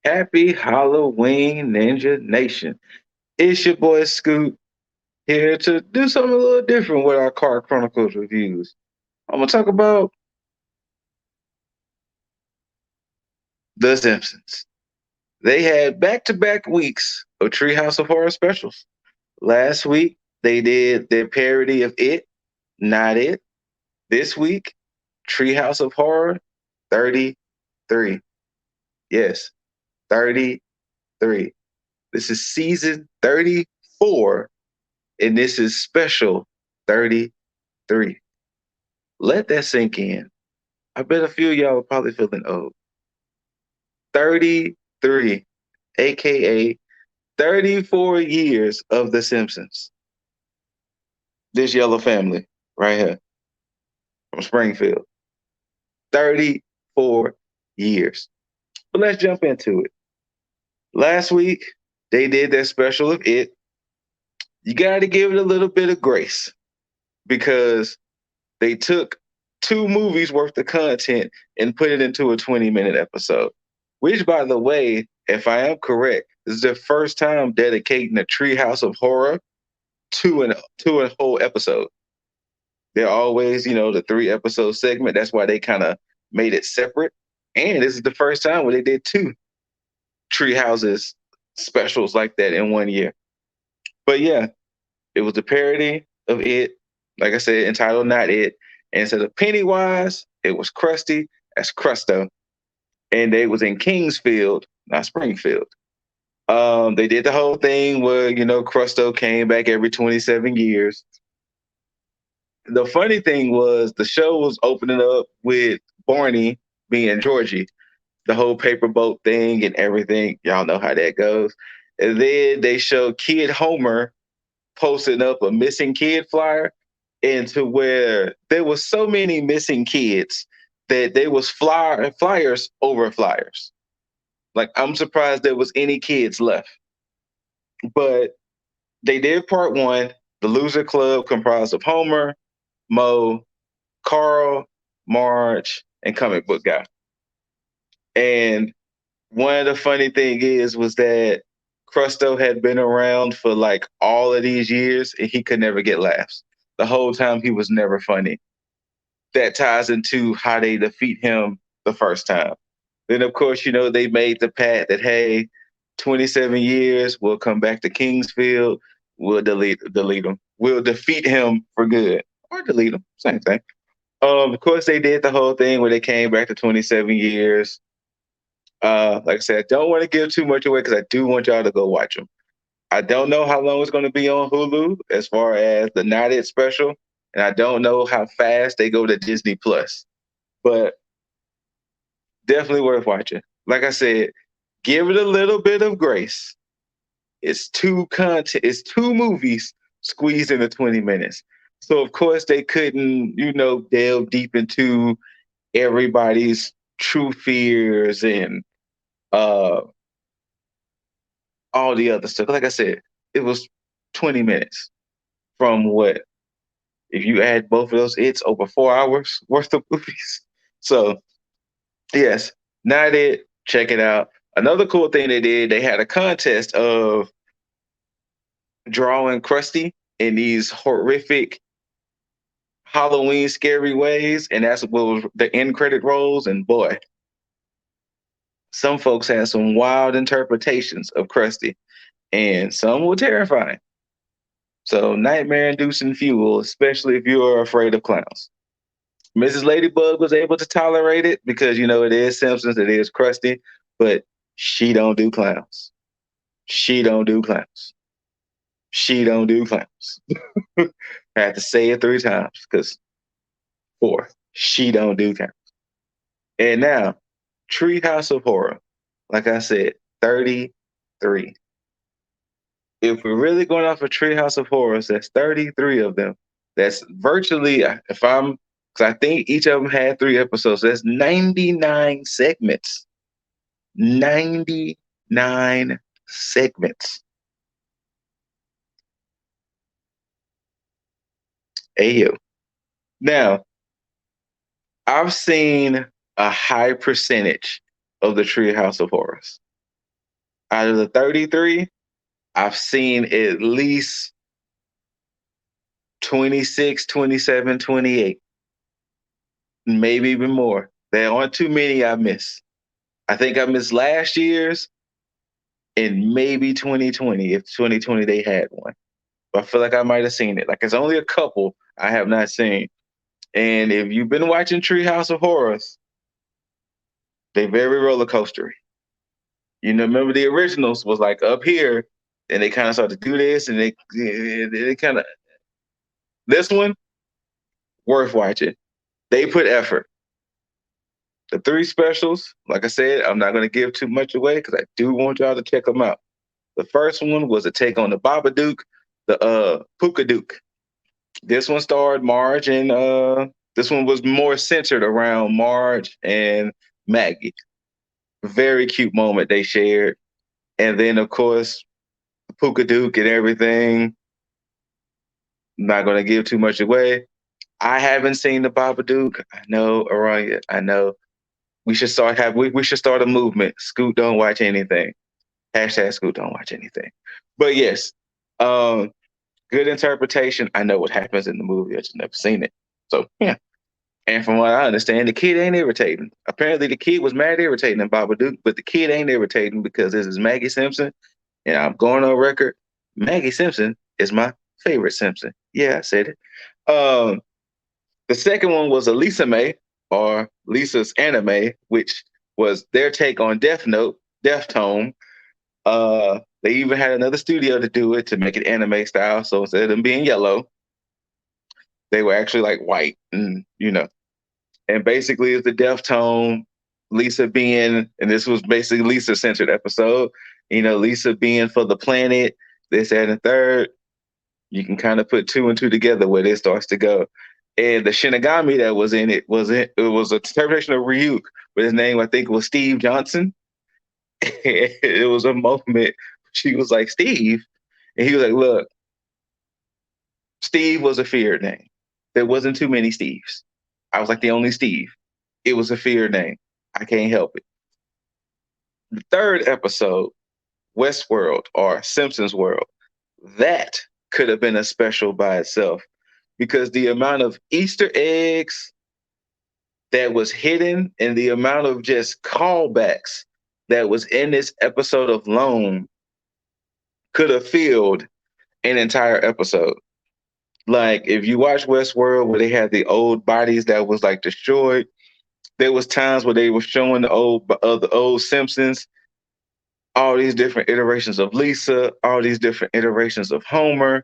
Happy Halloween, Ninja Nation. It's your boy Scoot here to do something a little different with our Car Chronicles reviews. I'm going to talk about The Simpsons. They had back to back weeks of Treehouse of Horror specials. Last week, they did their parody of It, Not It. This week, Treehouse of Horror 33. Yes, 33. This is season 34 and this is special 33. Let that sink in. I bet a few of y'all are probably feeling old. 33, aka 34 years of The Simpsons. This yellow family right here from Springfield. 34 years. But let's jump into it. Last week, they did their special of It. You got to give it a little bit of grace because they took two movies worth of content and put it into a 20-minute episode. Which, by the way, if I am correct, is the first time dedicating a Treehouse of Horror to a whole episode. They're always, the 3 episode segment. That's why they kind of made it separate. And this is the first time where they did two Tree Houses specials like that in 1 year. But yeah, it was a parody of It, like I said, entitled Not It. And instead of Pennywise, it was Krusty as Crusto. And they was in Kingsfield, not Springfield. They did the whole thing where, Crusto came back every 27 years. The funny thing was the show was opening up with Barney being Georgie, the whole paper boat thing and everything. Y'all know how that goes. And then they showed Kid Homer posting up a missing kid flyer into where there was so many missing kids that there was flyers over flyers. Like, I'm surprised there was any kids left. But they did part one. The loser club comprised of Homer, Moe, Carl, Marge, and comic book guy. And one of the funny thing was that Crusto had been around for like all of these years and he could never get laughs. The whole time he was never funny. That ties into how they defeat him the first time. Then, of course, they made the pact that, hey, 27 years, we'll come back to Kingsfield, we'll delete him. We'll defeat him for good. Or delete him, same thing. Of course, they did the whole thing where they came back to 27 years. Like I said, I don't want to give too much away because I do want y'all to go watch them. I don't know how long it's going to be on Hulu as far as the Not It special, and I don't know how fast they go to Disney Plus, but definitely worth watching. Like I said, give it a little bit of grace. It's it's two movies squeezed into 20 minutes. So of course they couldn't, delve deep into everybody's true fears and uh all the other stuff. Like I said, it was 20 minutes from what? If you add both of those, it's over 4 hours worth of movies. So yes, Not It. Check it out. Another cool thing they did, they had a contest of drawing Krusty in these horrific Halloween scary ways, and that's what was the end credit rolls. And boy, some folks had some wild interpretations of Krusty, and some were terrifying. So nightmare-inducing fuel, especially if you are afraid of clowns. Mrs. Ladybug was able to tolerate it because it is Simpsons, it is Krusty, but she don't do clowns. She don't do clowns. She don't do clowns. I had to say it 3 times because 4. She don't do clowns. And now, Treehouse of Horror. Like I said, 33. If we're really going off of Treehouse of Horrors, that's 33 of them. That's virtually, because I think each of them had 3 episodes. So that's 99 segments. 99 segments. Ayo. Now, I've seen a high percentage of the Treehouse of Horrors. Out of the 33, I've seen at least 26, 27, 28, maybe even more. There aren't too many I miss. I think I missed last year's and maybe 2020, if 2020 they had one. But I feel like I might have seen it. Like it's only a couple I have not seen. And if you've been watching Treehouse of Horrors, they very roller coastery. You know, remember the originals was like up here, and they kind of started to do this, and they kind of this one worth watching. They put effort. The three specials, like I said, I'm not going to give too much away because I do want y'all to check them out. The first one was a take on the Babadook, the Pookadook. This one starred Marge and this one was more centered around Marge and Maggie. Very cute moment they shared. And then of course, Pookadook and everything. Not gonna give too much away. I haven't seen the Babadook. I know, Aranya. I know. We should start a movement. Scoot don't watch anything. Hashtag Scoot don't watch anything. But yes, um, good interpretation. I know what happens in the movie. I just never seen it. So yeah. And from what I understand, the kid ain't irritating. Apparently, the kid was mad irritating in Babadook, but the kid ain't irritating because this is Maggie Simpson, and I'm going on record. Maggie Simpson is my favorite Simpson. Yeah, I said it. Um, the second one was a Lisa May or Lisa's Anime, which was their take on Death Note, Death they even had another studio to do it to make it anime style. So instead of them being yellow, they were actually like white, and and basically it's the Deftone, Lisa being, and this was basically Lisa centered episode. Lisa being for the planet, this and the third. You can kind of put two and two together where this starts to go. And the Shinigami that was in it was a interpretation of Ryuk, but his name I think was Steve Johnson. It was a moment she was like Steve, and he was like, "Look, Steve was a feared name. There wasn't too many Steves. I was like the only Steve. It was a feared name. I can't help it." The third episode, Westworld or Simpsons World, that could have been a special by itself because the amount of Easter eggs that was hidden and the amount of just callbacks that was in this episode alone could have filled an entire episode. Like if you watch Westworld where they had the old bodies that was like destroyed, there was times where they were showing the old Simpsons, all these different iterations of Lisa, all these different iterations of Homer.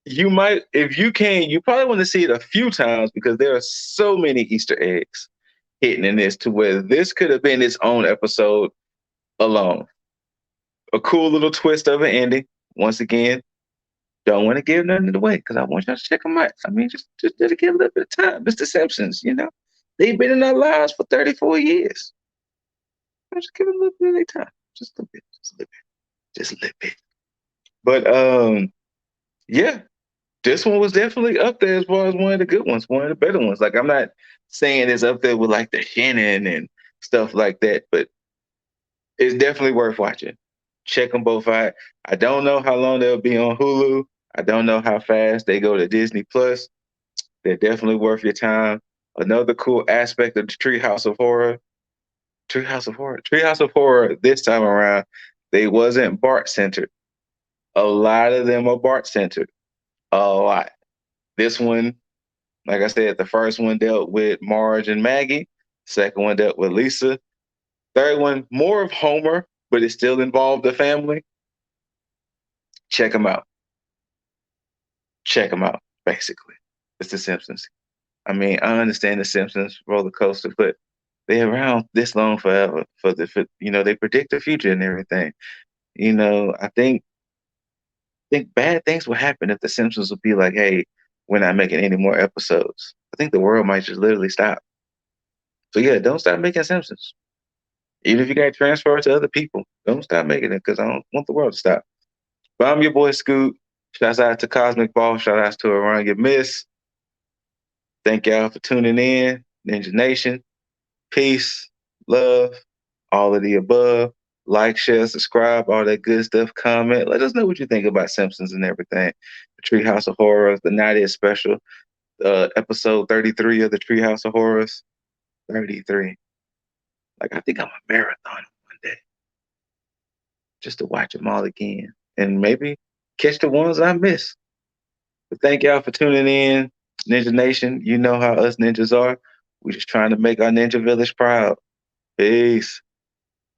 You might, if you can, you probably want to see it a few times because there are so many Easter eggs hidden in this to where this could have been its own episode alone. A cool little twist of an ending. Once again, don't want to give nothing away because I want y'all to check them out. I mean, just dedicate a little bit of time. Mr. Simpsons. They've been in our lives for 34 years. Just give it a little bit of their time. Just a little bit. Just a little bit. But yeah, this one was definitely up there as far as one of the good ones, one of the better ones. Like I'm not saying it's up there with like the Shannon and stuff like that, but it's definitely worth watching. Check them both out. I don't know how long they'll be on Hulu. I don't know how fast they go to Disney Plus. They're definitely worth your time. Another cool aspect of the Treehouse of Horror this time around, they wasn't Bart centered. A lot of them are Bart centered. A lot. This one, like I said, the first one dealt with Marge and Maggie. Second one dealt with Lisa. Third one, more of Homer, but it still involved the family. Check them out. Check them out, basically. It's The Simpsons. I mean, I understand The Simpsons roller coaster, but they're around this long forever. They predict the future and everything. I think bad things will happen if The Simpsons will be like, hey, we're not making any more episodes. I think the world might just literally stop. So yeah, don't stop making Simpsons. Even if you got to transfer it to other people, don't stop making it because I don't want the world to stop. But I'm your boy Scoot. Shouts out to Cosmic Ball. Shout out to Around Your Miss. Thank y'all for tuning in. Ninja Nation. Peace, love, all of the above. Like, share, subscribe, all that good stuff. Comment. Let us know what you think about Simpsons and everything. The Treehouse of Horrors, the 90th special, episode 33 of the Treehouse of Horrors. 33. Like, I think I'm a marathon one day just to watch them all again and maybe catch the ones I miss. But thank y'all for tuning in, Ninja Nation. You know how us ninjas are. We just trying to make our ninja village proud. Peace.